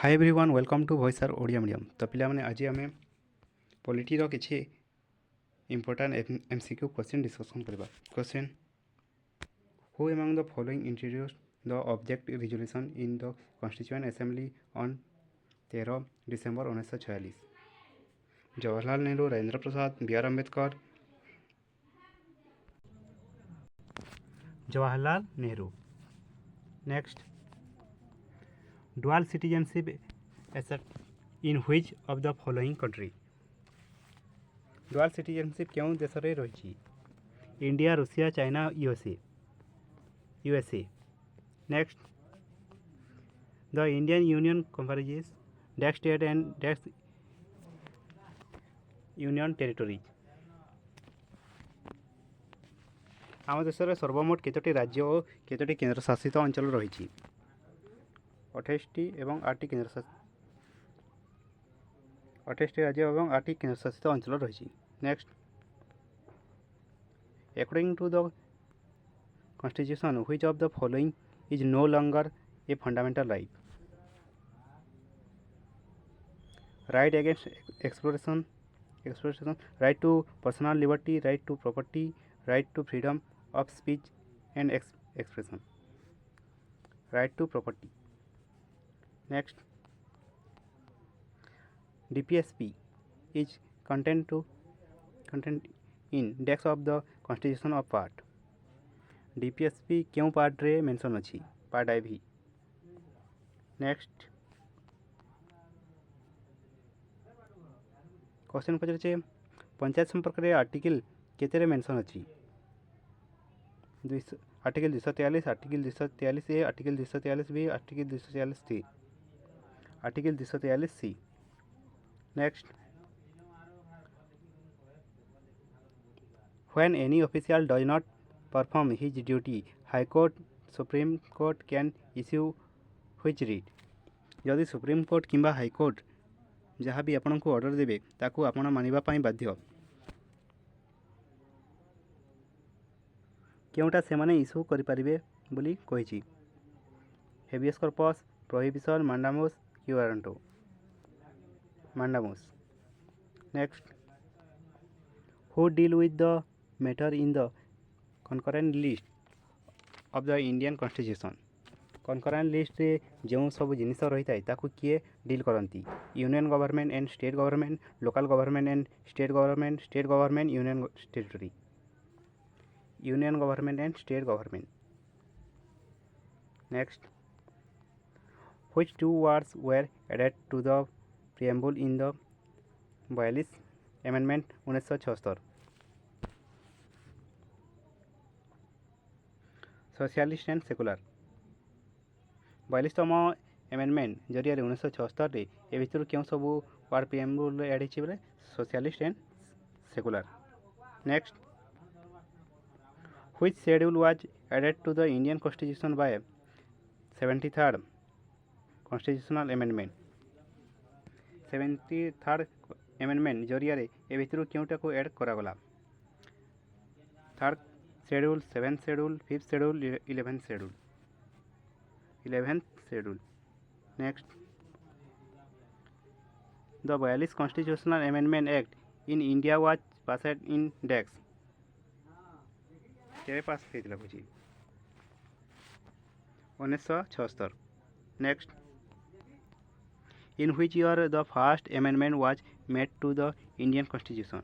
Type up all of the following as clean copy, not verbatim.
Hi everyone welcome to voice आर Odia medium. तो पिलाने आज आम पॉलिटीर किसी इंपोर्टेंट एमसीक्यू क्वेश्चन डिस्कसन करबा। Question who among the following introduce the object resolution in the constituent assembly on 13 December 1946? Jawaharlal Nehru, Rajendra Prasad, B R Ambedkar, Jawaharlal Nehru. Next, dual citizenship asset in which of the following country? dual citizenship क्यों देश रे रही? India, Russia, China, USA. Next, the Indian union comprises dash state and dash union territories? आम देश में सर्वमोट केतोटी राज्य और केतोटी केन्द्रशासित अंचल रही? 28टी एवं 8टी राज्य एवं 8टी केन्द्रशासित अंचल रही। Next, according to the Constitution which of the following is no longer a fundamental right? Right against exploration, right to personal liberty, right to property, right to freedom of speech and expression? Right to property. Next, DPSP is content in index of the constitution of part? DPSP क्यों part रे mention अच्छी? Part आई भी। Next question पचारे panchayat संपर्क रे article केते mention अच्छी? Article 243, article 243A, article 243B, article 243C, article 243C। Next, when any official does not perform his duty, High Court, Supreme Court can issue which writ? जदि supreme court किंबा high court जहाँ भी आपण को order देवे ताकू आपण मानिबा पाई बाध्य। केउटा से माने इश्यू करि परिबे बोली कहिछि? Habeas corpus, prohibition, mandamus, quo warranto? Mandamus. Next, who deal with the matter in the concurrent list of the Indian Constitution? concurrent list रे जो सब जिनिस रही था ताकू किए डील करती? Union government and state government, local government and state government, state government, union territory? Union government and state government. Next, which two words were added to the preamble in the 42 amendment 1976? Socialist and secular. 42तम amendment जरिया 1976 ए भितर क्यों सब ward प्रिएम्बुल add होती बोले? Socialist and secular. Next, which schedule was added to the Indian constitution by 73rd constitutional amendment? 73rd amendment जरिया ए भितर क्योंटा को एड करागला? 3rd schedule, 7th schedule, 5th schedule, 11th schedule? 11th schedule. Next, the 42 constitutional amendment act in India was passed in डेक्स? केवे pass होता बुझी? 1976। Next, in which year the first amendment was made to the Indian constitution?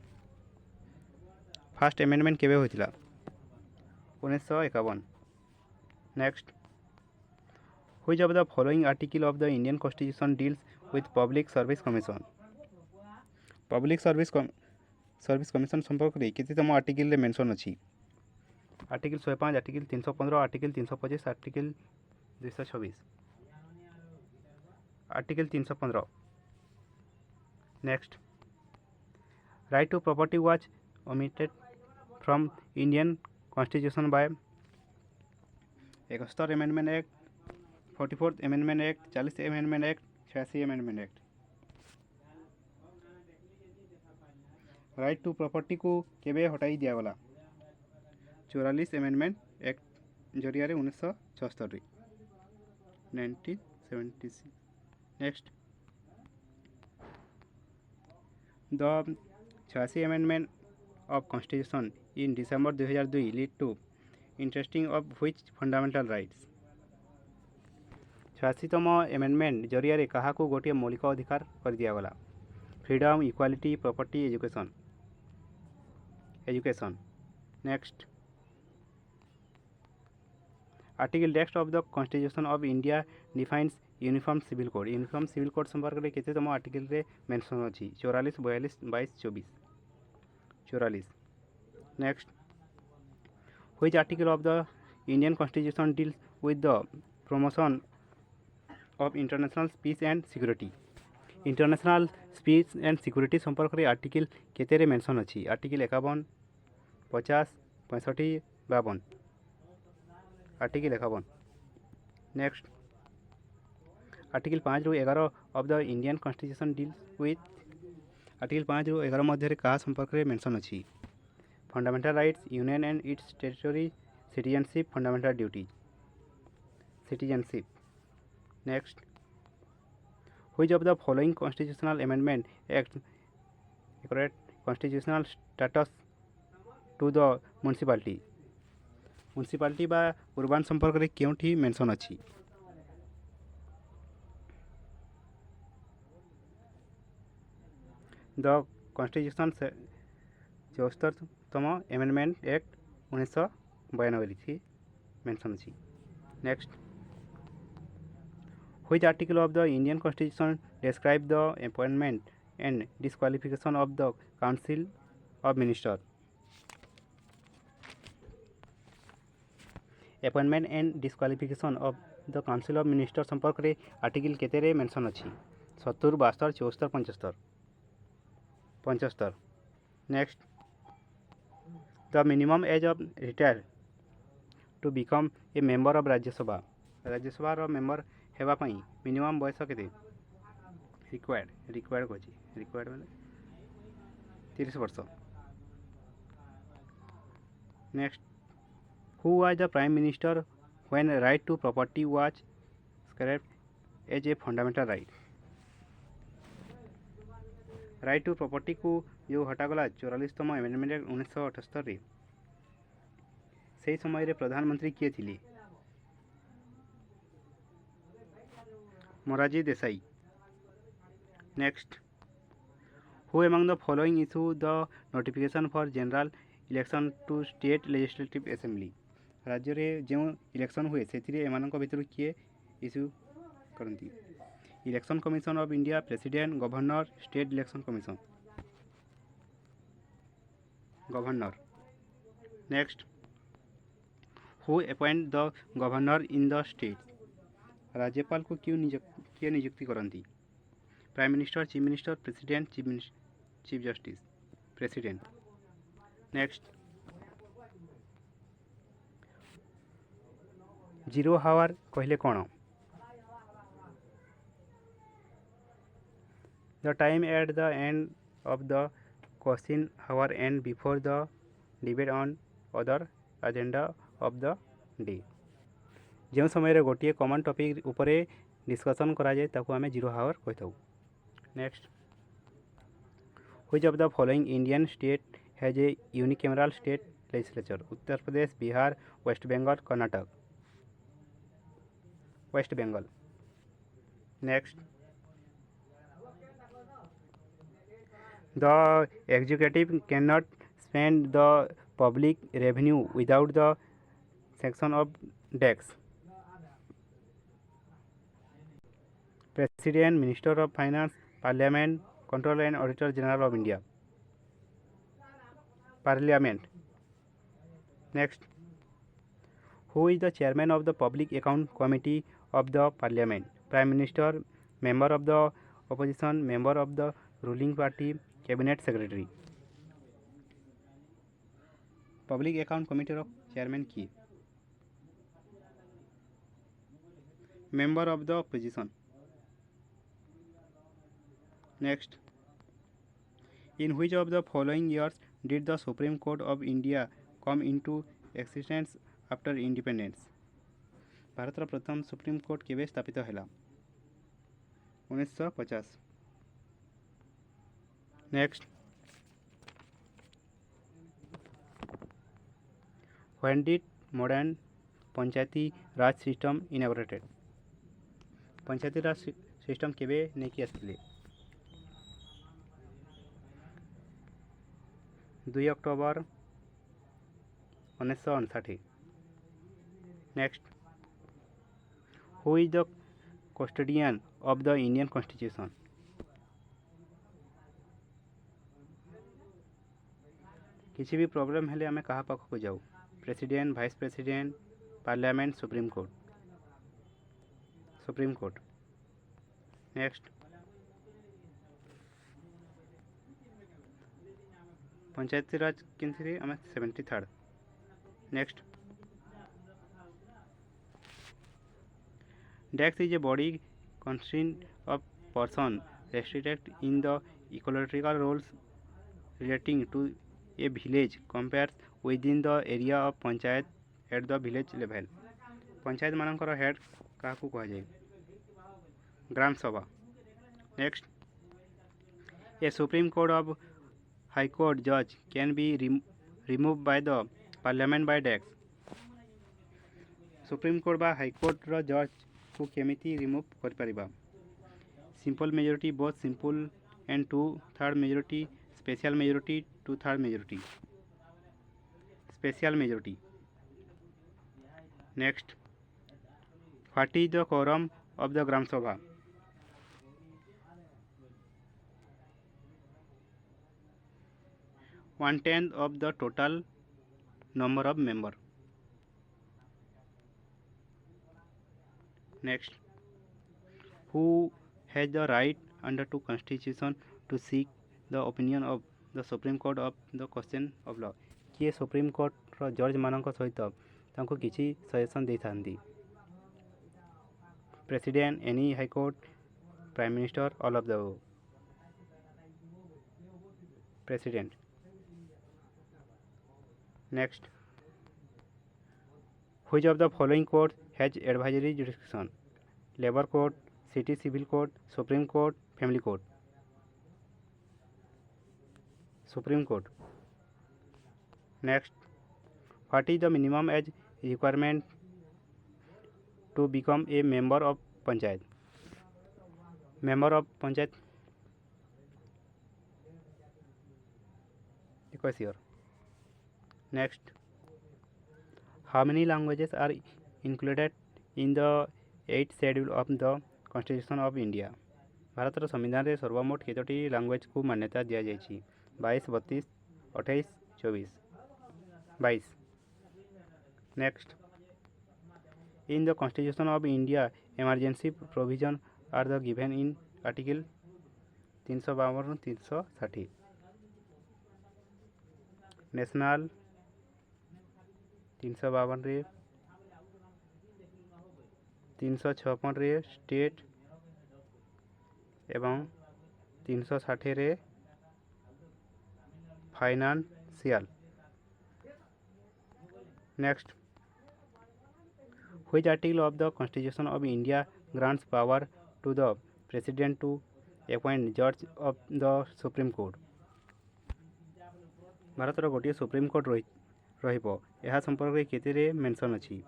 First amendment केवे होता? 1951। Next, which of the following article of the Indian Constitution deals with Public Service Commission? Public Service Commission संपर्क रे केतेतम article रे mention अछि? Article 105, article 315, article 325, article 226? Article 315। Next, right to property was omitted from Indian Constitution by 71 amendment act, 44th amendment act, 40 amendment act, 86 amendment act? Right to property को केबे हटाई दियागला? 44 amendment act जरिया 1976 1976। Next the 86 amendment of constitution in December 2002 lead to interesting of which fundamental rights 86तम amendment जरिया क्या गोटे मौलिक अधिकार कर दिगला freedom equality property education next article text of the constitution of India defines uniform civil code संपर्क में केतम आर्टिकल रे मेंशन अच्छी 44 42 22 24 44 next which article of the Indian Constitution deals with the promotion of international peace and security international peace and security संपर्क में article केते mention अच्छी article 51 50 65 52 article 51 next article 5 रु 11 of the Indian Constitution deals with article 5 रु 11 मध्य क्या संपर्क में मेंशन अच्छी fundamental rights union and its territory citizenship fundamental duties citizenship next which of the following constitutional amendment act constitutional status to the municipality बा urban संपर्क में क्योंठी मेंशन अच्छी द कॉन्स्टिट्यूशन 74तम एमेंडमेंट एक्ट 1992 थी मेंशन अच्छी next which article of the Indian Constitution describe the appointment and disqualification of the council of minister appointment and disqualification of the council of minister संपर्क में article केते mention अच्छी 70 72 74 75 75 next the minimum age of retire to become a member of Rajya Sabha member हेबाई minimum बयस के required मैंने 30 वर्ष next who was the prime minister when right to property was scrapped as a fundamental right to property को जो हटागला 44तम amendment 1978 से समय प्रधानमंत्री किए थे Morarji Desai next who among the following issue the notification for general election to state legislative assembly राज्य रे जो इलेक्शन हुए से भितर किए इशू करती election commission of India president governor state election commission governor next who appoint the governor in the state राज्यपाल को किए नियुक्ति करती prime minister chief minister president chief justice president next zero hour कहले कौन the time at the end of the question hour and before the debate on other agenda of the day जो समय गोटे कॉमन टॉपिक उपरे discussion करा जाए ताको आमे जीरो हावर कहता next which of the following Indian state has a unicameral state legislature Uttar Pradesh Bihar West Bengal Karnataka West Bengal next the executive can not spend the public revenue without the section of tax president minister of finance parliament controller and auditor general of India parliament next who is the chairman of the public account committee of the parliament prime minister member of the opposition member of the ruling party cabinet secretary public account committee of chairman की member of the opposition next in which of the following years did the supreme court of India come into existence after independence Bharat प्रथम supreme court केवे स्थापित है 1950। Next, when did modern panchayati raj system inaugurated? Panchayati raj system केबे नेकी आसिले? 2 October 1959। Next, who is the custodian of the Indian constitution? किसी भी problem हेले आमे कहा पाख को जाऊ? President, vice president, parliament, supreme court? Supreme court. Next, panchayati raj केंद्र आम 73rd। नेक्स्ट, डेक्स is a body consisting of person restricted in the ecological roles relating to a village compares within the area of panchayat at the village level। Panchayat मानकर head क्या कहुए? Gram sabha. Next, a supreme court of high court जज can be remove by the parliament by डेक्स। Supreme court बा high court रो जज को केमिति रिमूव कर परिबा? Simple majority, both simple and 2/3 majority, special majority, 2/3 majority, special majority. Next, what is the quorum of the gram sabha? One tenth of the total number of member। Next, who has the right under to constitution to seek the opinion of the supreme court of the question of law? किए supreme court रो जज मानक सहित तांको किछि suggestion दे थांदी? President, any high court, prime minister, all of the president. Next, which of the following court has advisory jurisdiction? Labour court, city civil court, supreme court, family court? Supreme court. Next, what is the minimum age requirement to become a member of panchayat? Member of panchayat 21 year. Next, how many languages are included in the 8th schedule of the constitution of India? Bharat संविधान रे सर्वमोट केतोटी language को मान्यता दिया जायछि? 22, 32, 28, 24? 22। Next, in the constitution of India emergency provision are the given in article 352 360? National 352 रे, 356 रे स्टेट एवं 360 रे financial. Next, which article of the constitution of India grants power to the president to appoint जज of the supreme court? Bharat गोटे supreme court रहिबो, यह संपर्क में केते मेंशन अछि?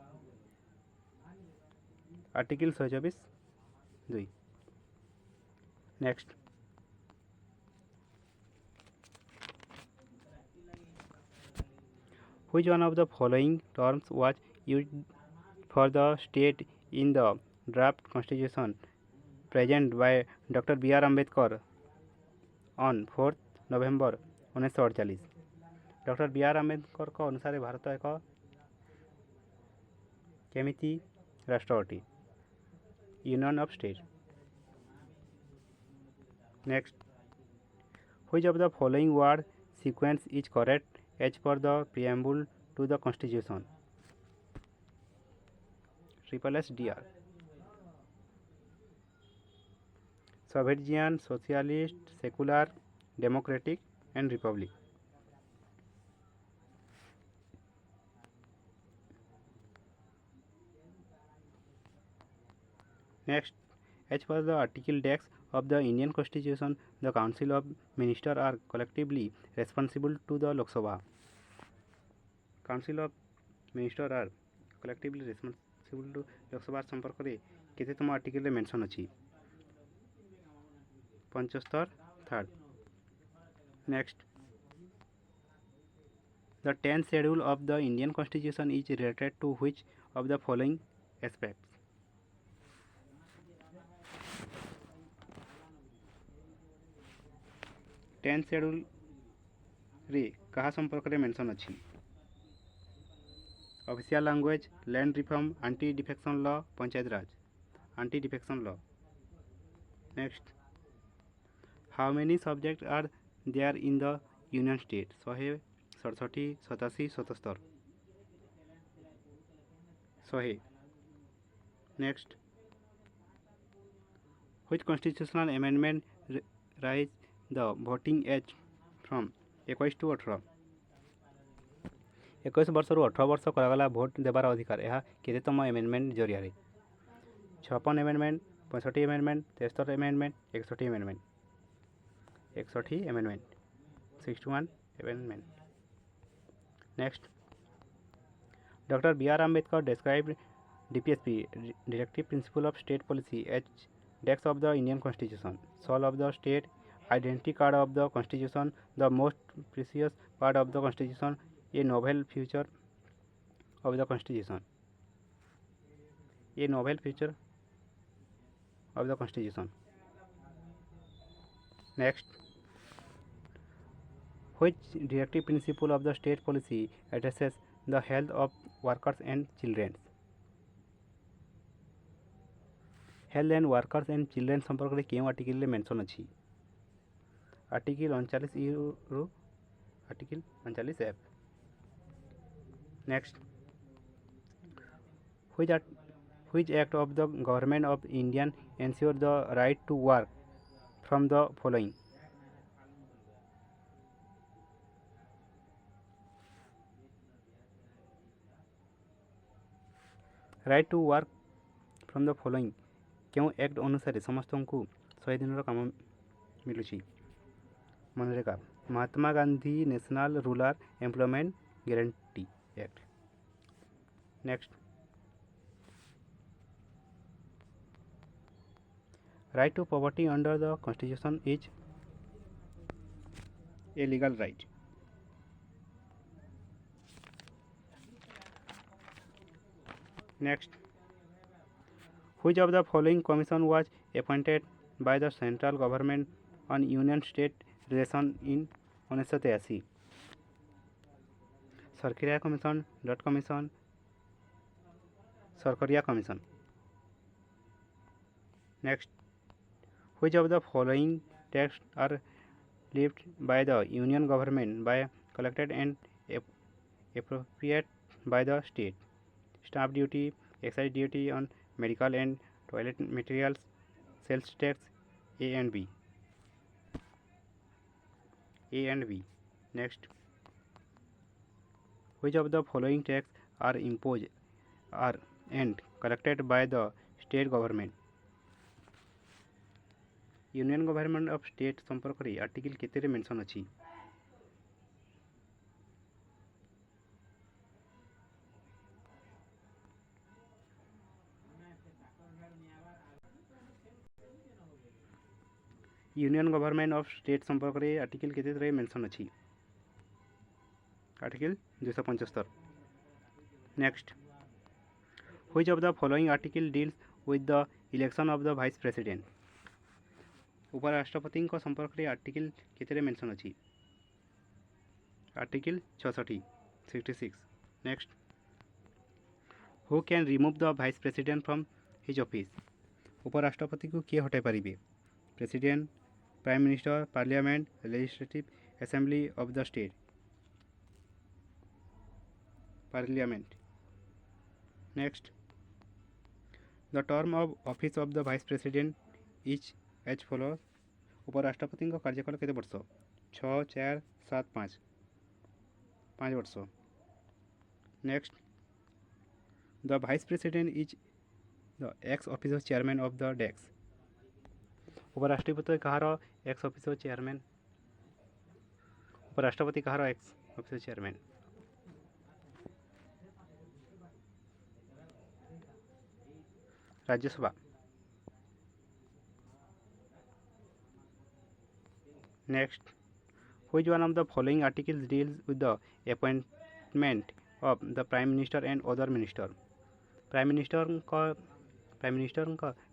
Article 124(2)। Next, which one of the following terms was used for the state in the draft constitution present by Dr. B.R. Ambedkar on 4th November 1948? Doctor B R Ambedkar को अनुसार भारत एक केमिति राष्ट्र अटे? Union of state. Next, which of the following word sequence is correct as per the preamble to the constitution? SSDR। Sovereign, socialist, secular, democratic and republic? Next, As per the Article Dex of the Indian Constitution, the Council of Ministers are collectively responsible to the Lok Sabha. Council of Ministers are collectively responsible to Lok Sabha संपर्क रे केतेतम article रे mention अछि 75 third next the 10th schedule of the Indian Constitution is related to which of the following aspects 10th schedule रे कहा संपर्क रे mention अछि official language land reform anti defection law panchayat raj anti defection law next how many subject are there in the union state 167 87 77 100 next which constitutional amendment raise the voting age from 21 to 18 21 वर्ष रु 18 वर्ष करागला vote देवार अधिकार यह केतेतम amendment जरिया 56 amendment 65 amendment 73 amendment 61 amendment 61 amendment 61 amendment next doctor B R Ambedkar described DPSP Directive Principle of State Policy as text of the Indian Constitution, soul of the state, identity card of the Constitution, the most precious part of the Constitution, a novel feature of the Constitution. A novel feature of the Constitution. Next, which directive principle of the state policy addresses the health of workers and children? Health and workers and children संपर्क में क्यों article mention अच्छी article 39 रु article 39 F next which act of the government of India ensure the right to work from the following right to work from the following क्यों act अनुसार समस्त को 100 दिन काम मिलूँ MNREGA Mahatma Gandhi national rural employment guarantee act next right to property under the constitution is a legal right next Which of the following commission was appointed by the central government on union state relation in 1983? Sarkaria commission dot commission Sarkaria commission next which of the following taxes are levied by the union government by collected and appropriate by the state stamp duty excise duty on medical and toilet materials sales tax A and B next which of the following tax are imposed are and collected by the state government union government of state संपर्क रे article केते रे mention अछि union government of state संपर्क रे article केते रे mention अछि article 275 next which of the following article deals with the election of the vice president उपराष्ट्रपति को संपर्क रे आर्टिकल केते रे मेंशन अछि article 66 66 next who can remove the vice president from his office उपराष्ट्रपति को किए हटाई पारिबे president prime minister parliament legislative assembly of the state parliament next the term of office of the vice president is as follows उपराष्ट्रपति कार्यकाल केते वर्ष 6 4 7 5 5 वर्ष next the vice president is the ex officer chairman of the desk उपराष्ट्रपति कहार ex officer chairman उपराष्ट्रपति कहार ex officer chairman Rajya Sabha next which one of the following articles deals with the appointment of the prime minister and other minister prime minister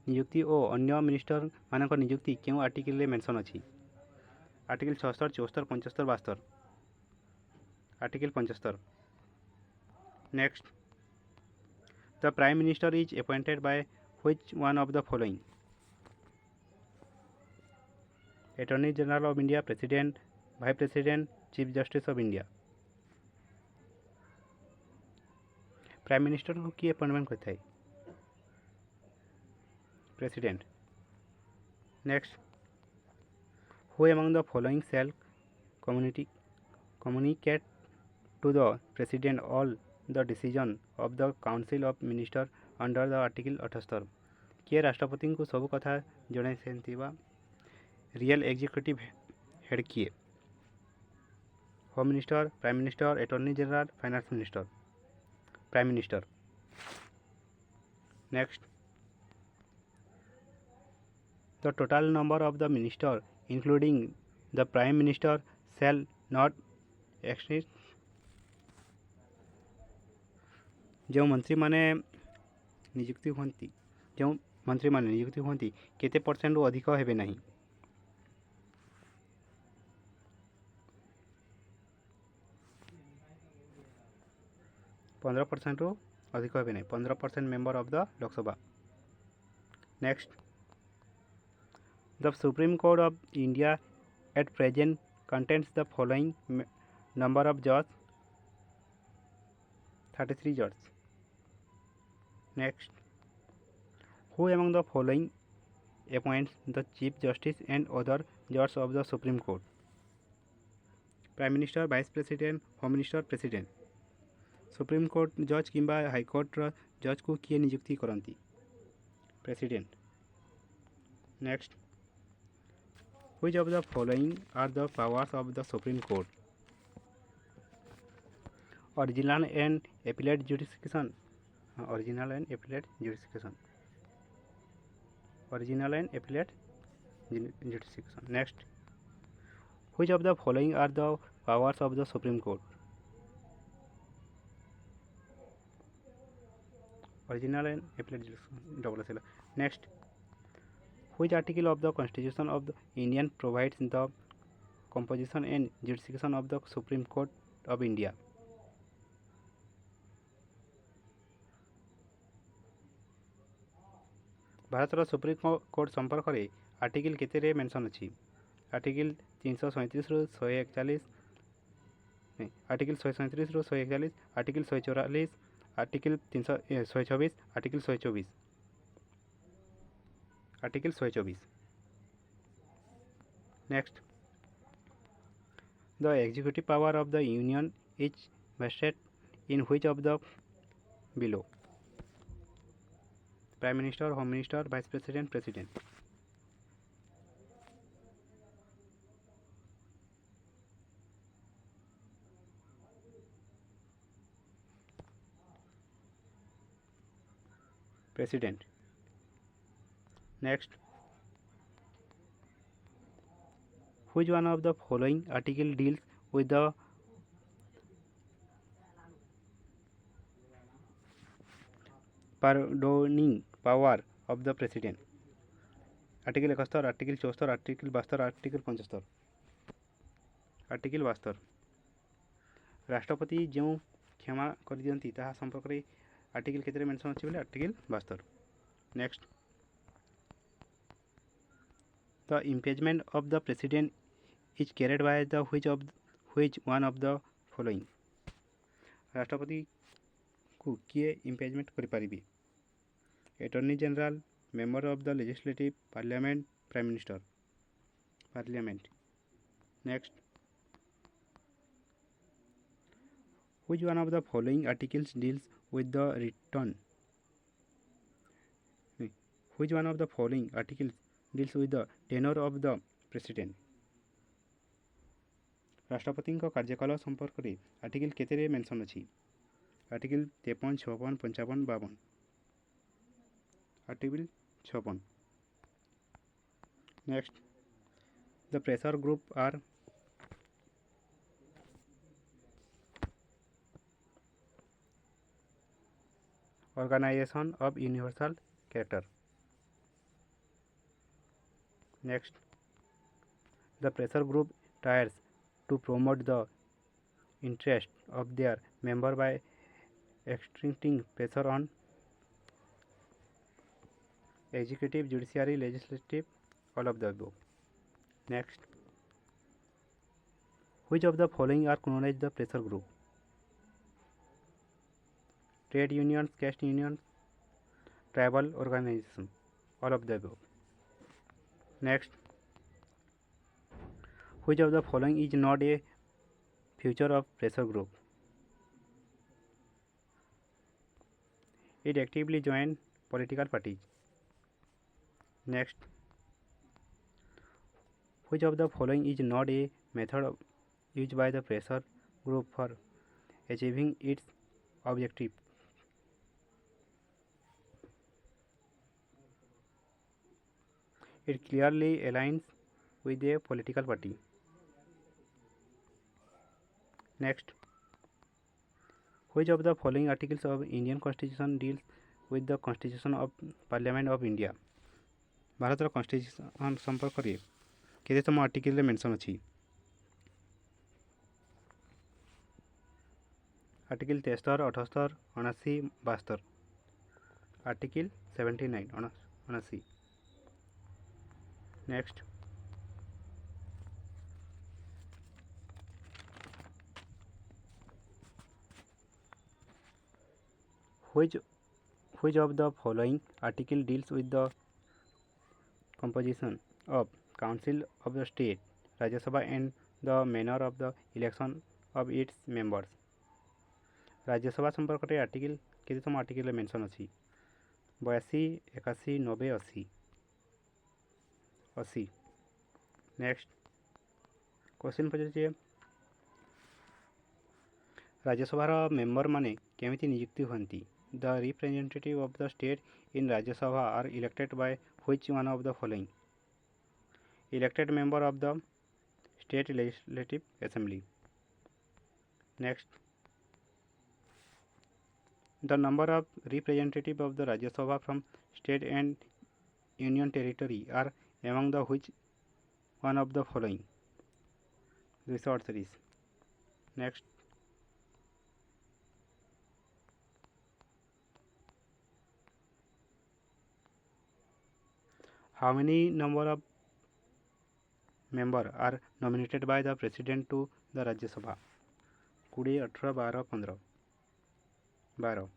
नियुक्ति और अन्य minister मान नियुक्ति क्यों आर्टिकल मेंशन अच्छी article 76 74 75 72 article 75 next the prime minister is appointed by which one of the following attorney general of India president vice president chief justice of India prime minister को किए appointment करता है president next who among the following shall communicate to the president all the decision of the council of minister under the article 78 किए राष्ट्रपति को सब कथा जड़े रियल एग्जीक्यूटिव हेड किए home minister prime minister attorney general finance minister prime minister next the total number of the minister including the prime minister shall not exceed जो मंत्री माने नियुक्ति होती जो मंत्री माने नियुक्ति होती केते परसेंट अधिक हेबे नहीं 15% अधिक हेबे नहीं 15% member of the Lok Sabha next the supreme court of India at present contains the following number of judges 33 judges next who among the following appoints the chief justice and other judges of the supreme court prime minister vice president home minister president supreme court judge किंबा high court जज को किए नियुक्ति करती president next which of the following are the powers of the supreme court original and appellate jurisdiction original and appellate jurisdiction original and appellate jurisdiction next which of the following are the powers of the supreme court original and appellate jurisdiction double SL next which article of the constitution of the indian provides the composition and jurisdiction of the supreme court of india Bharat supreme court संपर्क में article केते mention अच्छी article 337 रु 141 नहीं article 137 रु 141 article 144 article 124 article 124 article 124 next the executive power of the union is vested in which of the below prime minister home minister vice president president president next which one of the following article deals with the pardoning power of the president article 71 article 74 article 72 article 75 article 72 राष्ट्रपति जो क्षमा कर दियंती ताहा संपर्क रे article केतरे mention अछि बोले article 72 next the impeachment of the president is carried by the which one of the following राष्ट्रपति को किए इम्पीचमेंट कर पारिबे attorney general member of the legislative parliament prime minister parliament next which one of the following articles deals with the return which one of the following articles deals with the tenure of the president. राष्ट्रपति कार्यकाल संपर्क में article केते mention अछि? Article 53, 56, 55, 52। Article 56। Next, the pressure group are organization of universal character. Next, the pressure group tries to promote the interest of their member by exerting pressure on executive, judiciary, legislative, all of the above. Next, which of the following are known as the pressure group? Trade unions, caste unions, tribal organization, all of the above. Next, which of the following is not a feature of pressure group? It actively join political parties. Next, which of the following is not a method used by the pressure group for achieving its objective? It clearly aligns with a political party. Next, which of the following articles of Indian Constitution deals with the Constitution of Parliament of India? Bharat constitution संपर्क में केतम article mention अच्छी? Article 73, 78, 79, 72। Article 79, 79। Next, which of the following article deals with the composition of Council of the State, Rajya Sabha and the manner of the election of its members? राज्य सभा संपर्क में article केतम article mention अच्छी? 82, 81, 90, 80। 80। Next question पचारे राज्यसभार member माने केमिति नियुक्ति होती? The representative of the state in Rajya Sabha are elected by which one of the following? Elected member of the state legislative assembly. Next, the number of representative of the Rajya Sabha from state and union territory are among the which one of the following? 238। Next, how many number of member are nominated by the president to the Rajya Sabha? 20, 18, 12, 15। 12।